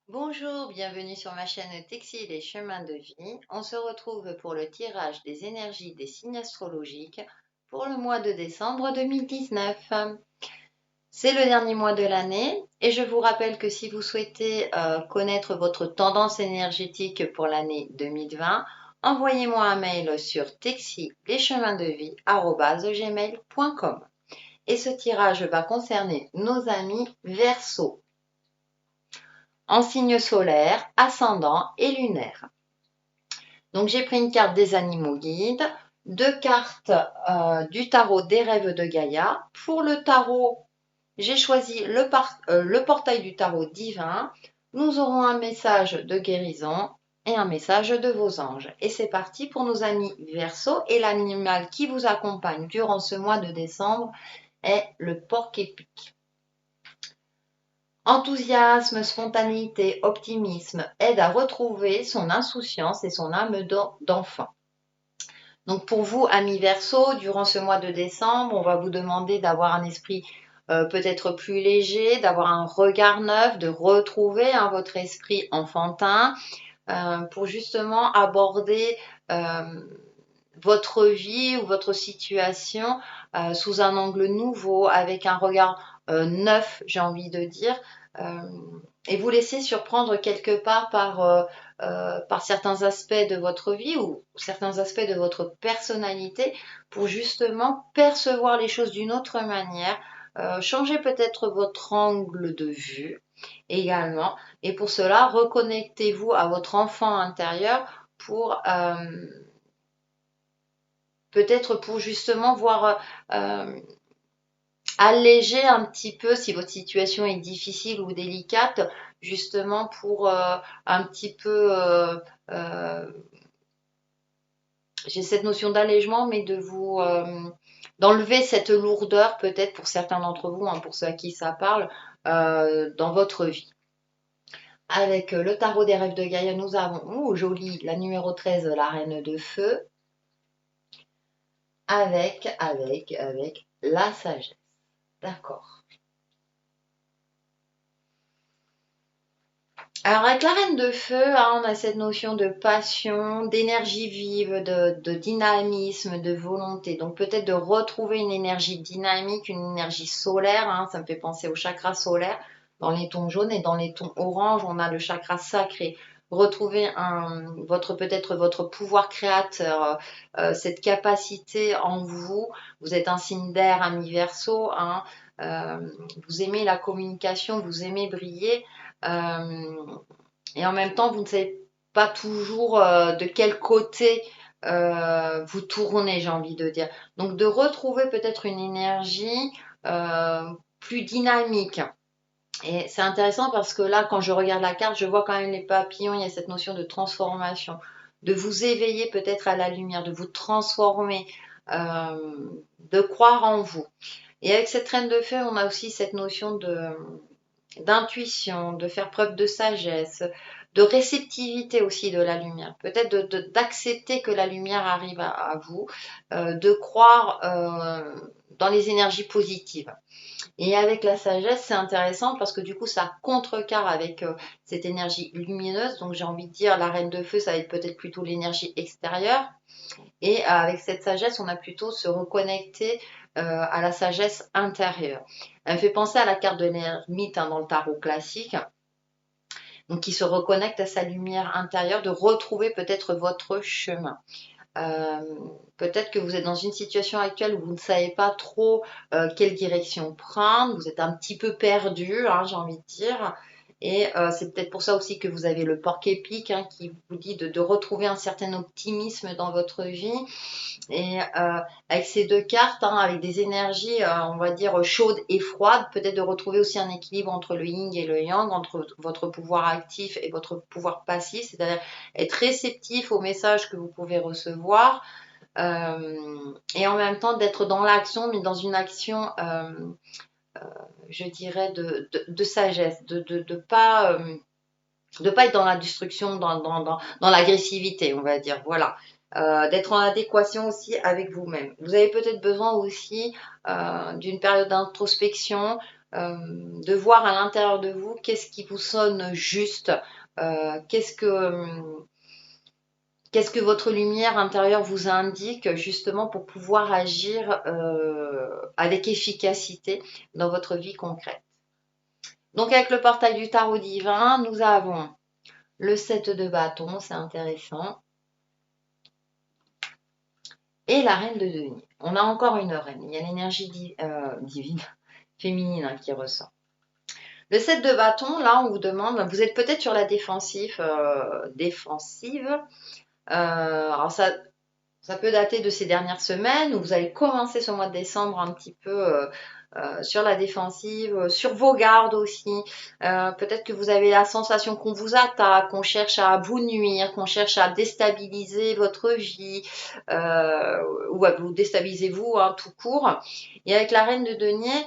Bonjour, bienvenue sur ma chaîne Textile et Chemins de Vie. On se retrouve pour le tirage des énergies des signes astrologiques pour le mois de décembre 2019. C'est le dernier mois de l'année et je vous rappelle que si vous souhaitez connaître votre tendance énergétique pour l'année 2020, envoyez-moi un mail sur textilecheminsdevie@gmail.com. Et ce tirage va concerner nos amis Verseau en signe solaire, ascendant et lunaire. Donc j'ai pris une carte des animaux guides, deux cartes du tarot des rêves de Gaïa. Pour le tarot, j'ai choisi le portail du tarot divin. Nous aurons un message de guérison et un message de vos anges. Et c'est parti pour nos amis Verseau. Et l'animal qui vous accompagne durant ce mois de décembre est le porc-épic. Enthousiasme, spontanéité, optimisme aident à retrouver son insouciance et son âme d'enfant. Donc pour vous, amis Verseau, durant ce mois de décembre, on va vous demander d'avoir un esprit peut-être plus léger, d'avoir un regard neuf, de retrouver votre esprit enfantin pour justement aborder votre vie ou votre situation sous un angle nouveau, avec un regard neuf, j'ai envie de dire, euh, et vous laisser surprendre quelque part par certains aspects de votre vie ou certains aspects de votre personnalité pour justement percevoir les choses d'une autre manière, changer peut-être votre angle de vue également. Et pour cela, reconnectez-vous à votre enfant intérieur pour peut-être pour justement voir alléger un petit peu si votre situation est difficile ou délicate, justement pour un petit peu, j'ai cette notion d'allègement, mais de vous d'enlever cette lourdeur peut-être pour certains d'entre vous, pour ceux à qui ça parle, dans votre vie. Avec le tarot des rêves de Gaïa, nous avons, joli, la numéro 13, la reine de feu, avec la sagesse. D'accord. Alors avec la reine de feu, on a cette notion de passion, d'énergie vive, de dynamisme, de volonté. Donc peut-être de retrouver une énergie dynamique, une énergie solaire. Ça me fait penser au chakra solaire. Dans les tons jaunes et dans les tons orange, on a le chakra sacré. Retrouver peut-être votre pouvoir créateur, cette capacité en vous. Vous êtes un signe d'air, ami Verseau. Vous aimez la communication, vous aimez briller. Et en même temps, vous ne savez pas toujours de quel côté vous tournez, j'ai envie de dire. Donc de retrouver peut-être une énergie plus dynamique. Et c'est intéressant parce que là, quand je regarde la carte, je vois quand même les papillons, il y a cette notion de transformation, de vous éveiller peut-être à la lumière, de vous transformer, de croire en vous. Et avec cette reine de feu, on a aussi cette notion d'intuition, de faire preuve de sagesse, de réceptivité aussi de la lumière. Peut-être d'accepter que la lumière arrive à vous, de croire dans les énergies positives. Et avec la sagesse, c'est intéressant parce que du coup, ça contrecarre avec cette énergie lumineuse. Donc, j'ai envie de dire, la reine de feu, ça va être peut-être plutôt l'énergie extérieure. Et avec cette sagesse, on a plutôt se reconnecter à la sagesse intérieure. Elle me fait penser à la carte de l'ermite dans le tarot classique. Donc, qui se reconnecte à sa lumière intérieure, de retrouver peut-être votre chemin. Euh, Peut-être que vous êtes dans une situation actuelle où vous ne savez pas trop quelle direction prendre, vous êtes un petit peu perdu, j'ai envie de dire. Et c'est peut-être pour ça aussi que vous avez le porc-épic qui vous dit de retrouver un certain optimisme dans votre vie. Et avec ces deux cartes, avec des énergies, on va dire, chaudes et froides, peut-être de retrouver aussi un équilibre entre le yin et le yang, entre votre pouvoir actif et votre pouvoir passif, c'est-à-dire être réceptif aux messages que vous pouvez recevoir, et en même temps d'être dans l'action, mais dans une action, je dirais, de sagesse, de pas être dans la destruction, dans l'agressivité, on va dire. Voilà. D'être en adéquation aussi avec vous-même. Vous avez peut-être besoin aussi d'une période d'introspection, de voir à l'intérieur de vous qu'est-ce qui vous sonne juste, qu'est-ce que votre lumière intérieure vous indique justement pour pouvoir agir avec efficacité dans votre vie concrète. Donc avec le portail du tarot divin, nous avons le 7 de bâton, c'est intéressant. Et la reine de denier. On a encore une reine. Il y a l'énergie divine, féminine qui ressort. Le 7 de bâton, là, on vous demande, vous êtes peut-être sur la défensive. Alors ça peut dater de ces dernières semaines où vous allez commencer ce mois de décembre un petit peu sur la défensive, sur vos gardes aussi. Peut-être que vous avez la sensation qu'on vous attaque, qu'on cherche à vous nuire, qu'on cherche à déstabiliser votre vie ou à vous déstabiliser vous tout court. Et avec la reine de denier,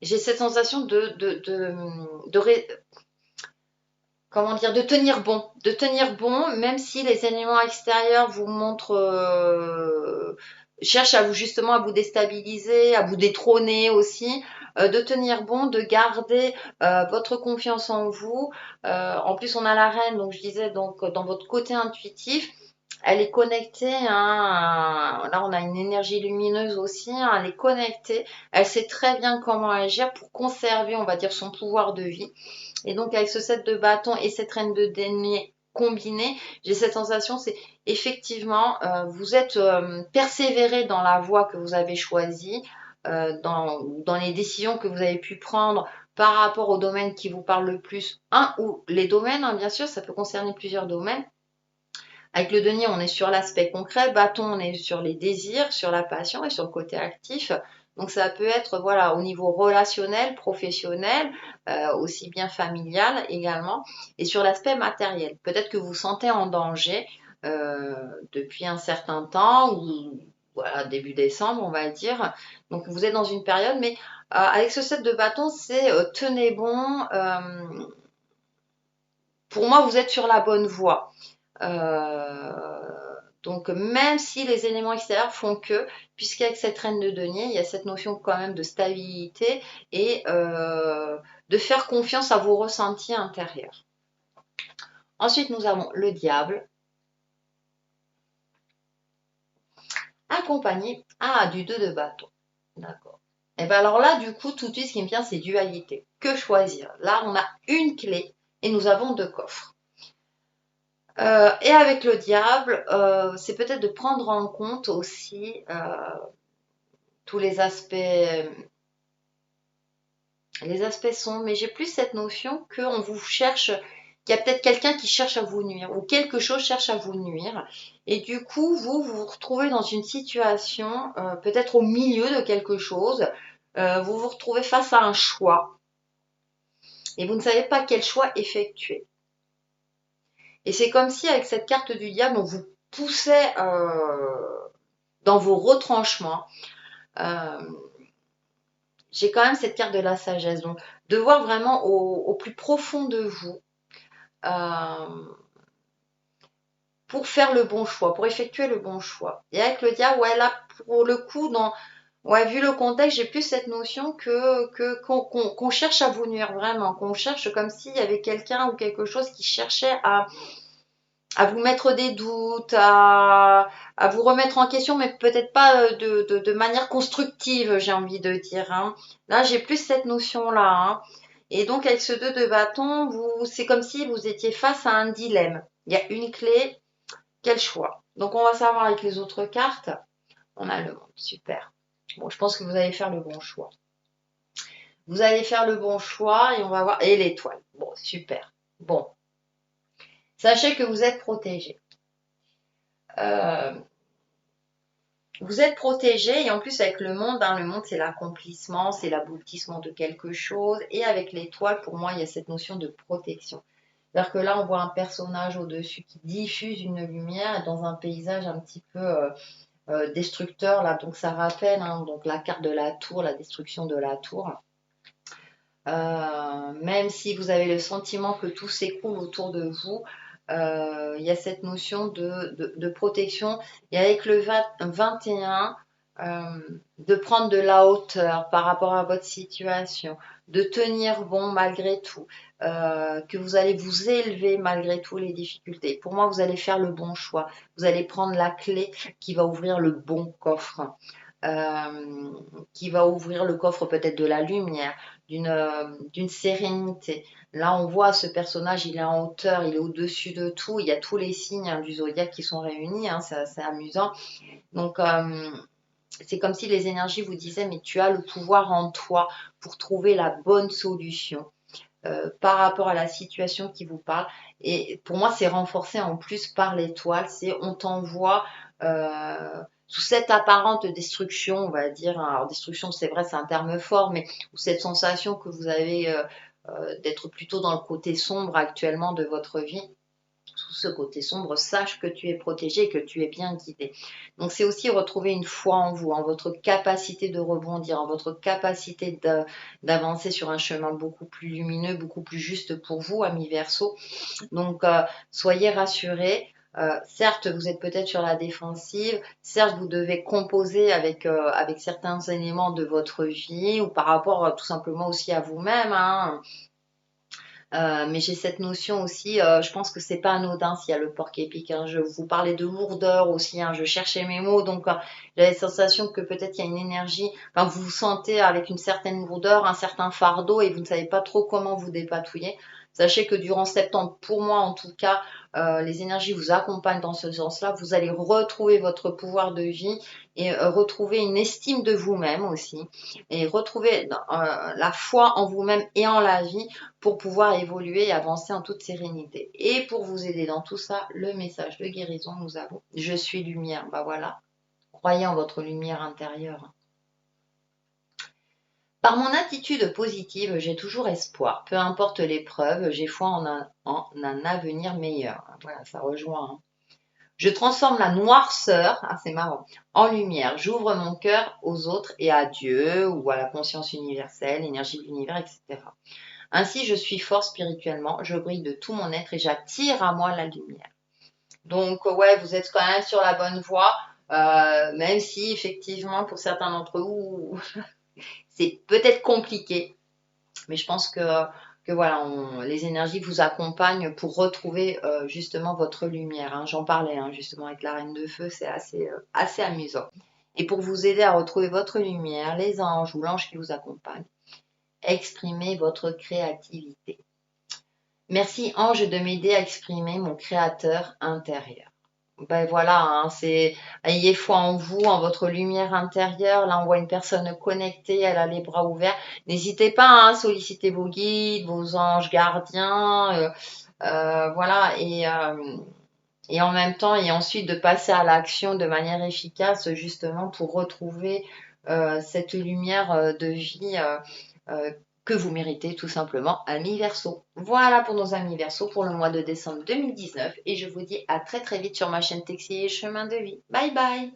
j'ai cette sensation comment dire, de tenir bon, même si les éléments extérieurs vous montrent, cherchent à vous justement à vous déstabiliser, à vous détrôner aussi, de tenir bon, de garder votre confiance en vous. En plus, on a la reine, donc je disais donc dans votre côté intuitif. Elle est connectée, là on a une énergie lumineuse aussi, elle est connectée, elle sait très bien comment agir pour conserver, on va dire, son pouvoir de vie. Et donc avec ce 7 de bâton et cette reine de denier combinée, j'ai cette sensation, c'est effectivement, vous êtes persévéré dans la voie que vous avez choisie, dans les décisions que vous avez pu prendre par rapport au domaine qui vous parle le plus, ou les domaines, bien sûr, ça peut concerner plusieurs domaines. Avec le denier, on est sur l'aspect concret, bâton, on est sur les désirs, sur la passion et sur le côté actif. Donc ça peut être voilà au niveau relationnel, professionnel, aussi bien familial également, et sur l'aspect matériel. Peut-être que vous vous sentez en danger depuis un certain temps, ou voilà, début décembre, on va dire. Donc vous êtes dans une période, mais avec ce 7 de bâton, c'est tenez bon. Pour moi, vous êtes sur la bonne voie. Donc même si les éléments extérieurs font que, puisqu'avec cette reine de denier, il y a cette notion quand même de stabilité et de faire confiance à vos ressentis intérieurs. Ensuite, nous avons le diable, accompagné du 2 de bâton. D'accord. Et bien alors là, du coup, tout de suite, ce qui me vient, c'est dualité. Que choisir? Là, on a une clé et nous avons 2 coffres. Et avec le diable, c'est peut-être de prendre en compte aussi tous les aspects sombres, mais j'ai plus cette notion qu'on vous cherche, qu'il y a peut-être quelqu'un qui cherche à vous nuire, ou quelque chose cherche à vous nuire, et du coup, vous vous retrouvez dans une situation, peut-être au milieu de quelque chose, vous vous retrouvez face à un choix, et vous ne savez pas quel choix effectuer. Et c'est comme si avec cette carte du diable, on vous poussait dans vos retranchements. J'ai quand même cette carte de la sagesse. Donc, de voir vraiment au plus profond de vous pour faire le bon choix, pour effectuer le bon choix. Et avec le diable, ouais, là, pour le coup, vu le contexte, j'ai plus cette notion qu'on cherche à vous nuire vraiment, qu'on cherche comme s'il y avait quelqu'un ou quelque chose qui cherchait à vous mettre des doutes, à vous remettre en question, mais peut-être pas de manière constructive, j'ai envie de dire. Là, j'ai plus cette notion-là. Et donc, avec ce 2 de bâton, c'est comme si vous étiez face à un dilemme. Il y a une clé, quel choix? Donc, on va savoir avec les autres cartes. On a le monde, super. Bon, je pense que vous allez faire le bon choix. Vous allez faire le bon choix et on va voir. Et l'étoile. Bon, super. Bon. Sachez que vous êtes protégé. Vous êtes protégé et en plus avec le monde c'est l'accomplissement, c'est l'aboutissement de quelque chose. Et avec l'étoile, pour moi, il y a cette notion de protection. C'est-à-dire que là, on voit un personnage au-dessus qui diffuse une lumière dans un paysage un petit peu destructeur. Là, donc ça rappelle donc la carte de la tour, la destruction de la tour. Même si vous avez le sentiment que tout s'écroule autour de vous, il y a cette notion de protection. Et avec le 21, de prendre de la hauteur par rapport à votre situation, de tenir bon malgré tout, que vous allez vous élever malgré tout les difficultés. Pour moi, vous allez faire le bon choix. Vous allez prendre la clé qui va ouvrir le bon coffre, euh, qui va ouvrir le coffre peut-être de la lumière, d'une sérénité. Là, on voit ce personnage, il est en hauteur, il est au-dessus de tout. Il y a tous les signes du zodiaque qui sont réunis, hein, c'est assez amusant. Donc, c'est comme si les énergies vous disaient, mais tu as le pouvoir en toi pour trouver la bonne solution par rapport à la situation qui vous parle. Et pour moi, c'est renforcé en plus par l'étoile, c'est on t'envoie sous cette apparente destruction, on va dire, alors destruction, c'est vrai, c'est un terme fort, mais cette sensation que vous avez d'être plutôt dans le côté sombre actuellement de votre vie, sous ce côté sombre, sache que tu es protégé, que tu es bien guidé. Donc c'est aussi retrouver une foi en vous, en votre capacité de rebondir, en votre capacité d'avancer sur un chemin beaucoup plus lumineux, beaucoup plus juste pour vous, amis Verseau. Donc soyez rassurés. Certes, vous êtes peut-être sur la défensive. Certes, vous devez composer avec certains éléments de votre vie ou par rapport tout simplement aussi à vous-même, hein. Mais j'ai cette notion aussi, je pense que c'est pas anodin s'il y a le porc épic, hein. Je vous parlais de lourdeur aussi, hein, je cherchais mes mots, donc j'avais la sensation que peut-être il y a une énergie, enfin vous vous sentez avec une certaine lourdeur, un certain fardeau et vous ne savez pas trop comment vous dépatouiller. Sachez que durant septembre, pour moi en tout cas, les énergies vous accompagnent dans ce sens-là. Vous allez retrouver votre pouvoir de vie et retrouver une estime de vous-même aussi et retrouver la foi en vous-même et en la vie pour pouvoir évoluer et avancer en toute sérénité. Et pour vous aider dans tout ça, le message de guérison, nous avons je suis lumière. Bah voilà, croyez en votre lumière intérieure. Par mon attitude positive, j'ai toujours espoir. Peu importe l'épreuve, j'ai foi en un avenir meilleur. Voilà, ça rejoint, hein. Je transforme la noirceur, ah c'est marrant, en lumière. J'ouvre mon cœur aux autres et à Dieu ou à la conscience universelle, l'énergie de l'univers, etc. Ainsi, je suis fort spirituellement, je brille de tout mon être et j'attire à moi la lumière. Donc, ouais, vous êtes quand même sur la bonne voie, même si effectivement, pour certains d'entre vous, c'est peut-être compliqué, mais je pense que voilà, les énergies vous accompagnent pour retrouver justement votre lumière, hein. J'en parlais justement avec la Reine de Feu, c'est assez amusant. Et pour vous aider à retrouver votre lumière, les anges ou l'ange qui vous accompagne, exprimez votre créativité. Merci Ange de m'aider à exprimer mon créateur intérieur. Ben voilà, hein, ayez foi en vous, en votre lumière intérieure. Là, on voit une personne connectée, elle a les bras ouverts. N'hésitez pas à solliciter vos guides, vos anges gardiens, voilà, et en même temps, et ensuite de passer à l'action de manière efficace, justement pour retrouver cette lumière de vie euh, que vous méritez tout simplement, amis Verseau. Voilà pour nos amis Verseau pour le mois de décembre 2019 et je vous dis à très très vite sur ma chaîne Texier Chemin de Vie. Bye bye.